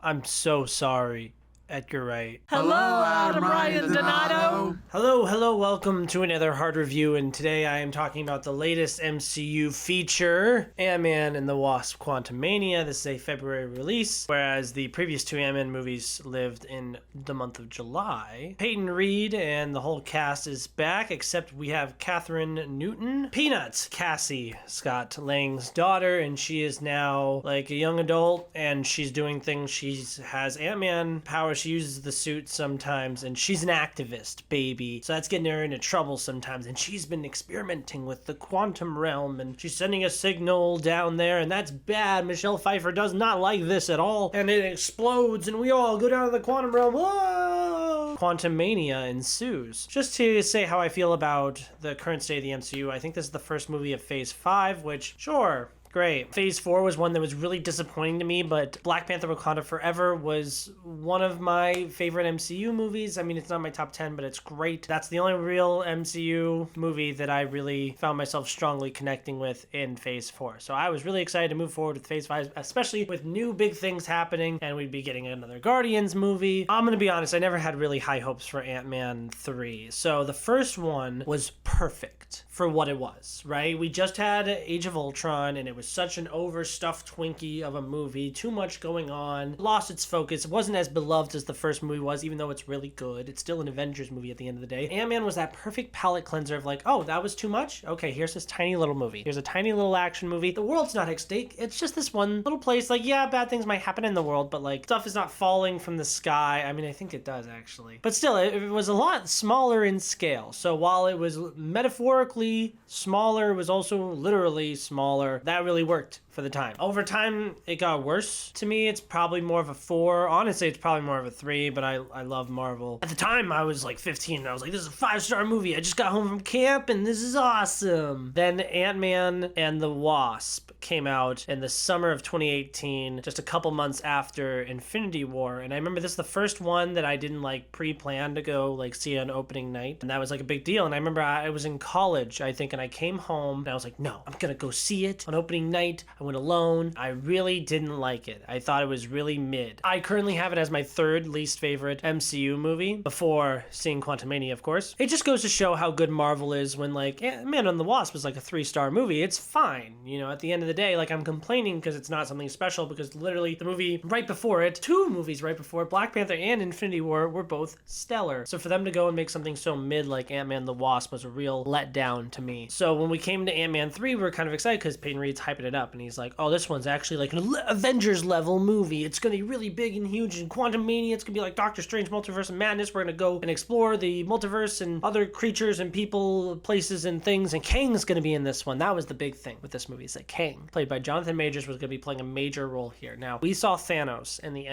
I'm so sorry. Edgar Wright. Hello, Adam Ryan Donato. Hello, welcome to another hard review, and today I am talking about the latest MCU feature, Ant-Man and the Wasp: Quantumania. This is a February release, whereas the previous two Ant-Man movies lived in the month of July. Peyton Reed and the whole cast is back, except we have Catherine Newton, Peanuts, Cassie, Scott Lang's daughter, and she is now like a young adult, and she's doing things. She has Ant-Man powers. She uses the suit sometimes, and she's an activist, baby. So that's getting her into trouble sometimes, and she's been experimenting with the quantum realm, and she's sending a signal down there, and that's bad. Michelle Pfeiffer does not like this at all, and it explodes, and we all go down to the quantum realm. Whoa! Quantumania ensues. Just to say how I feel about the current state of the MCU, I think this is the first movie of Phase 5, which, sure, great. Phase 4 was one that was really disappointing to me, but Black Panther: Wakanda Forever was one of my favorite MCU movies. I mean, it's not my top 10, but it's great. That's the only real MCU movie that I really found myself strongly connecting with in Phase 4. So I was really excited to move forward with Phase 5, especially with new big things happening, and we'd be getting another Guardians movie. I'm gonna be honest, I never had really high hopes for Ant-Man 3. So the first one was perfect for what it was, right? We just had Age of Ultron, and it was such an overstuffed Twinkie of a movie, too much going on, lost its focus. It wasn't as beloved as the first movie was, even though it's really good. It's still an Avengers movie at the end of the day. Ant-Man was that perfect palate cleanser of like, oh, that was too much? Okay, here's this tiny little movie. Here's a tiny little action movie. The world's not at stake. It's just this one little place. Like, yeah, bad things might happen in the world, but like, stuff is not falling from the sky. I mean, I think it does actually. But still, it was a lot smaller in scale. So while it was metaphorically smaller, it was also literally smaller. That really worked for the time. Over time, it got worse. To me, it's probably more of a 4. Honestly, it's probably more of a 3, but I love Marvel. At the time, I was like 15, and I was like, this is a 5-star movie. I just got home from camp, and this is awesome. Then Ant-Man and the Wasp came out in the summer of 2018, just a couple months after Infinity War, and I remember this is the first one that I didn't like pre-plan to go like see on opening night, and that was like a big deal. And I remember I was in college, I think, and I came home, and I was like, no, I'm gonna go see it on opening night. I went alone. I really didn't like it. I thought it was really mid. I currently have it as my third least favorite MCU movie, before seeing Quantumania, of course. It just goes to show how good Marvel is when like, Man and the Wasp was like a 3-star movie. It's fine. You know, at the end of the day, like I'm complaining because it's not something special, because literally the movie right before it, 2 movies right before it, Black Panther and Infinity War, were both stellar. So for them to go and make something so mid like Ant-Man and the Wasp was a real letdown to me. So when we came to Ant-Man 3, we were kind of excited because Peyton Reed's hyping it up, and he's like, oh, this one's actually like an Avengers level movie. It's gonna be really big and huge, and Quantumania, it's gonna be like Doctor Strange Multiverse of Madness. We're gonna go and explore the multiverse and other creatures and people, places and things, and Kang's gonna be in this one. That was the big thing with this movie, is that Kang, played by Jonathan Majors, was gonna be playing a major role here. Now, we saw Thanos in the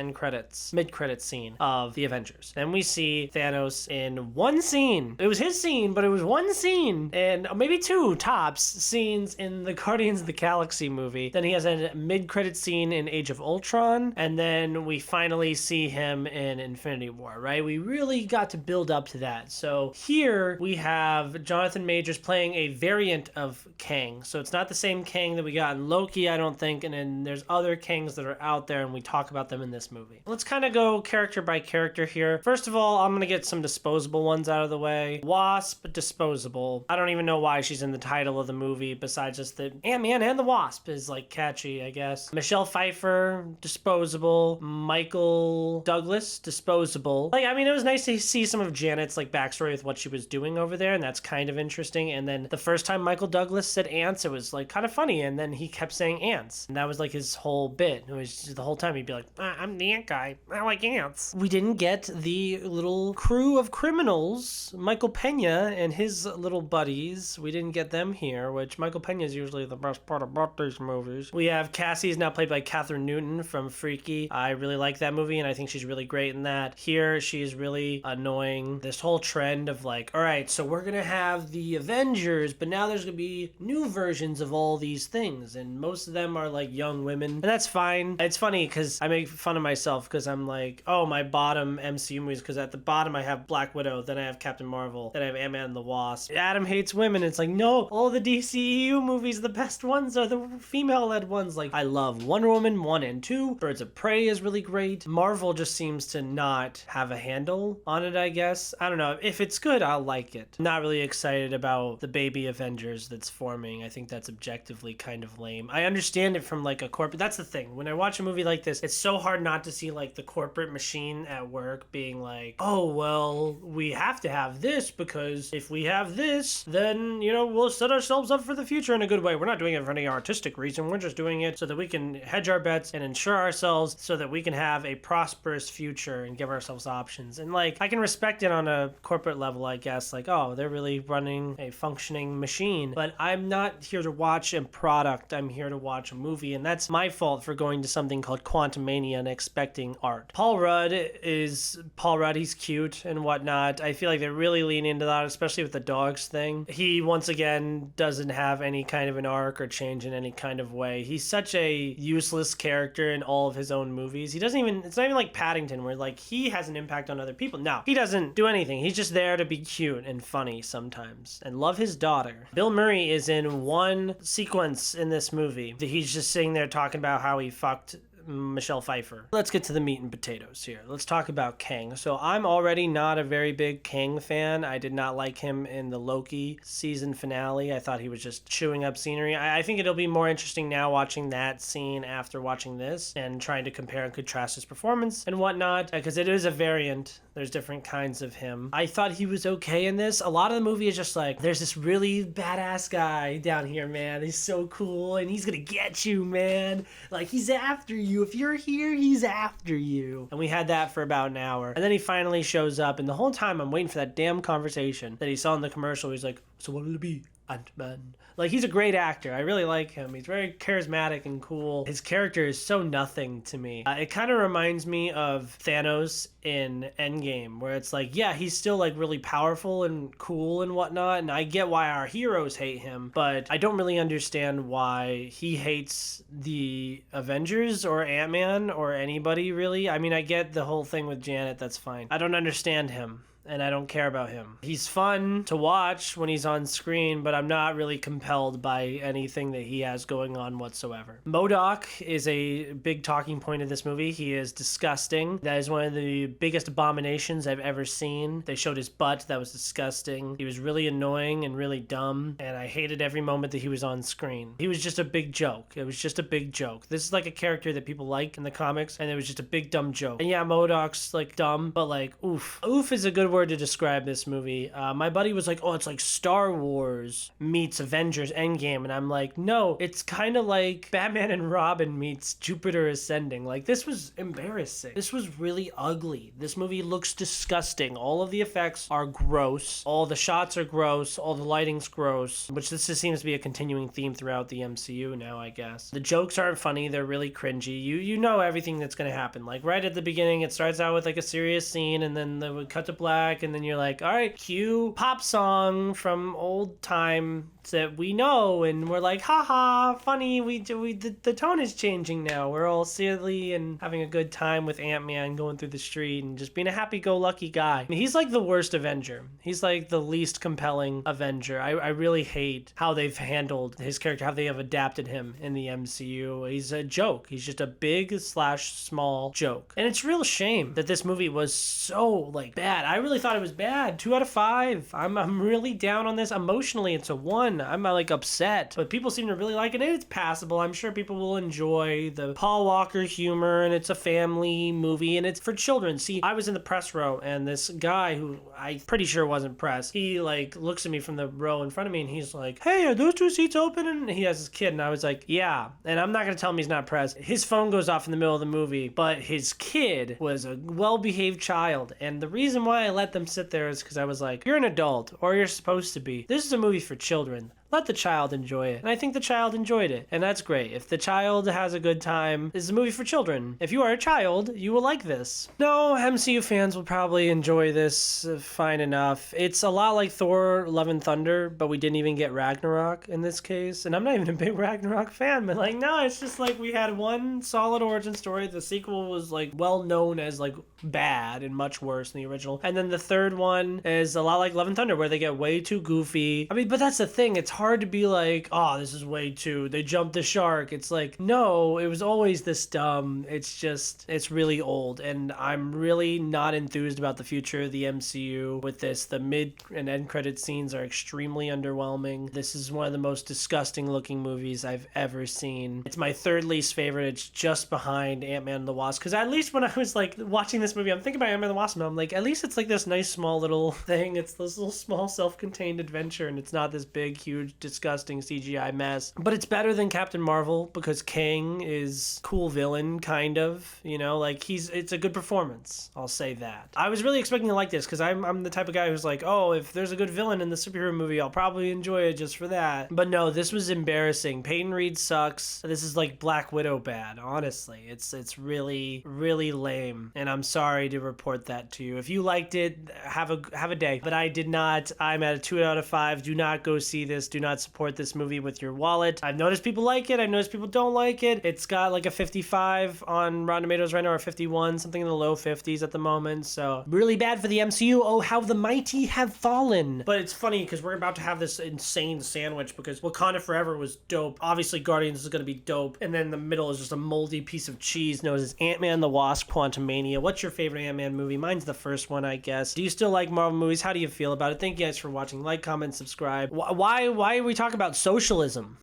mid-credits scene of the Avengers. Then we see Thanos in one scene. It was his scene, but it was one scene, and maybe 2 tops scenes in the Guardians of the Galaxy movie. Then he has a mid-credit scene in Age of Ultron, and then we finally see him in Infinity War, right? We really got to build up to that. So here we have Jonathan Majors playing a variant of Kang. So it's not the same Kang that we got in Loki, I don't think, and then there's other Kangs that are out there, and we talk about them in this movie. Let's kind of go character by character here. First of all, I'm gonna get some disposable ones out of the way. Wasp, disposable. I don't even know why she's in the title of the movie, besides just that Ant-Man and the Wasp is like catchy, I guess. Michelle Pfeiffer, disposable. Michael Douglas, disposable. Like, I mean, it was nice to see some of Janet's like backstory with what she was doing over there, and that's kind of interesting. And then the first time Michael Douglas said ants, it was like kind of funny, and then he kept saying ants, and that was like his whole bit. It was just, the whole time he'd be like, I'm the ant guy, I like ants. We didn't get the little crew of criminals, Michael Pena and his little buddies. We didn't get them here, which Michael Pena is usually the best part about these movies. We have Cassie is now played by Catherine Newton from Freaky. I really like that movie, and I think she's really great in that. Here, she's really annoying. This whole trend of like, all right, so we're gonna have the Avengers, but now there's gonna be new versions of all these things, and most of them are like young women, and that's fine. It's funny because I make fun of myself because I'm like, oh, my bottom MCU movies, because at the bottom I have Black Widow, then I have Captain Marvel, then I have Ant-Man and the Wasp. Adam hates women. It's like, no, all the DCEU movies, the best ones are the the female-led ones. Like, I love Wonder Woman 1 and 2. Birds of Prey is really great. Marvel just seems to not have a handle on it, I guess. I don't know. If it's good, I'll like it. I'm not really excited about the baby Avengers that's forming. I think that's objectively kind of lame. I understand it from like a corporate. That's the thing. When I watch a movie like this, it's so hard not to see like the corporate machine at work being like, oh, well, we have to have this because if we have this, then, you know, we'll set ourselves up for the future in a good way. We're not doing it for any artistic reason. We're just doing it so that we can hedge our bets and ensure ourselves so that we can have a prosperous future and give ourselves options. And like, I can respect it on a corporate level, I guess. Like, oh, they're really running a functioning machine. But I'm not here to watch a product. I'm here to watch a movie. And that's my fault for going to something called Quantumania and expecting art. Paul Rudd, he's cute and whatnot. I feel like they really lean into that, especially with the dogs thing. He, once again, doesn't have any kind of an arc or change in any kind of way. He's such a useless character in all of his own movies. It's not even like Paddington, where like he has an impact on other people. No, he doesn't do anything. He's just there to be cute and funny sometimes and love his daughter. Bill Murray is in one sequence in this movie. He's just sitting there talking about how he fucked Michelle Pfeiffer. Let's get to the meat and potatoes here. Let's talk about Kang. So I'm already not a very big Kang fan. I did not like him in the Loki season finale. I thought he was just chewing up scenery. I think it'll be more interesting now watching that scene after watching this and trying to compare and contrast his performance and whatnot, because it is a variant. There's different kinds of him. I thought he was okay in this. A lot of the movie is just like, there's this really badass guy down here, man. He's so cool, and he's gonna get you, man. Like, he's after you. If you're here, he's after you. And we had that for about an hour. And then he finally shows up, and the whole time I'm waiting for that damn conversation that he saw in the commercial. He's like, so what will it be? Ant-Man. Like, he's a great actor. I really like him. He's very charismatic and cool. His character is so nothing to me. It kind of reminds me of Thanos in Endgame, where it's like, yeah, he's still like really powerful and cool and whatnot, and I get why our heroes hate him, but I don't really understand why he hates the Avengers or Ant-Man or anybody, really. I mean, I get the whole thing with Janet, that's fine. I don't understand him. And I don't care about him. He's fun to watch when he's on screen, but I'm not really compelled by anything that he has going on whatsoever. MODOK is a big talking point in this movie. He is disgusting. That is one of the biggest abominations I've ever seen. They showed his butt. That was disgusting. He was really annoying and really dumb, and I hated every moment that he was on screen. He was just a big joke. It was just a big joke. This is like a character that people like in the comics, and it was just a big dumb joke. And yeah, MODOK's like dumb, but like, oof. Oof is a good word to describe this movie. My buddy was like, oh, it's like Star Wars meets Avengers Endgame, and I'm like, no, it's kind of like Batman and Robin meets Jupiter Ascending. Like, this was embarrassing. This was really ugly. This movie looks disgusting. All of the effects are gross. All the shots are gross. All the lighting's gross, which this just seems to be a continuing theme throughout the MCU now, I guess. The jokes aren't funny. They're really cringy. You know everything that's going to happen. Like, right at the beginning, it starts out with like a serious scene, and then they would cut to black, and then you're like, all right, cue pop song from old time that we know, and we're like, haha, funny, the tone is changing now. We're all silly and having a good time with Ant-Man going through the street and just being a happy-go-lucky guy. I mean, he's like the worst Avenger. He's like the least compelling Avenger. I really hate how they've handled his character, how they have adapted him in the MCU. He's a joke. He's just a big/small joke. And it's a real shame that this movie was so, like, bad. I really thought it was bad. 2 out of 5. I'm really down on this. Emotionally, it's a 1. I'm like upset, but people seem to really like it, and it's passable. I'm sure people will enjoy the Paul Walker humor, and it's a family movie, and it's for children. See, I was in the press row, and this guy who I'm pretty sure wasn't press, he like looks at me from the row in front of me, and he's like, hey, are those 2 seats open? And he has his kid, and I was like, yeah. And I'm not gonna tell him he's not press. His phone goes off in the middle of the movie, but his kid was a well-behaved child, and the reason why I let them sit there is because I was like, you're an adult, or you're supposed to be. This is a movie for children. Let the child enjoy it. And I think the child enjoyed it. And that's great. If the child has a good time, this is a movie for children. If you are a child, you will like this. No, MCU fans will probably enjoy this fine enough. It's a lot like Thor Love and Thunder, but we didn't even get Ragnarok in this case. And I'm not even a big Ragnarok fan, but like, no, it's just like we had one solid origin story. The sequel was like well known as like bad and much worse than the original. And then the third one is a lot like Love and Thunder, where they get way too goofy. I mean, but that's the thing. It's hard hard to be like, oh, this is way too, they jumped the shark. It's like, no, it was always this dumb. It's really old, and I'm really not enthused about the future of the MCU with this. The mid and end credit scenes are extremely underwhelming. This is one of the most disgusting looking movies I've ever seen. It's my third least favorite. It's just behind Ant-Man and the Wasp, because at least when I was like watching this movie, I'm thinking about Ant-Man and the Wasp, and I'm like, at least it's like this nice small little thing. It's this little small self-contained adventure, and it's not this big, huge, disgusting CGI mess. But it's better than Captain Marvel, because Kang is cool villain, kind of, you know, like it's a good performance. I'll say that. I was really expecting to like this, because I'm the type of guy who's like, oh, if there's a good villain in the superhero movie, I'll probably enjoy it just for that. But no, this was embarrassing. Peyton Reed sucks. This is like Black Widow bad, honestly. It's really, really lame, and I'm sorry to report that to you. If you liked it, have a day. But I did not. I'm at a 2 out of 5. Do not go see this. Do not support this movie with your wallet. I've noticed people like it. I've noticed people don't like it. It's got like a 55 on Rotten Tomatoes right now, or 51, something in the low 50s at the moment. So really bad for the MCU. Oh, how the mighty have fallen. But it's funny because we're about to have this insane sandwich, because Wakanda Forever was dope. Obviously, Guardians is going to be dope. And then the middle is just a moldy piece of cheese known as Ant-Man and the Wasp: Quantumania. What's your favorite Ant-Man movie? Mine's the first one, I guess. Do you still like Marvel movies? How do you feel about it? Thank you guys for watching. Like, comment, subscribe. Why are we talking about socialism?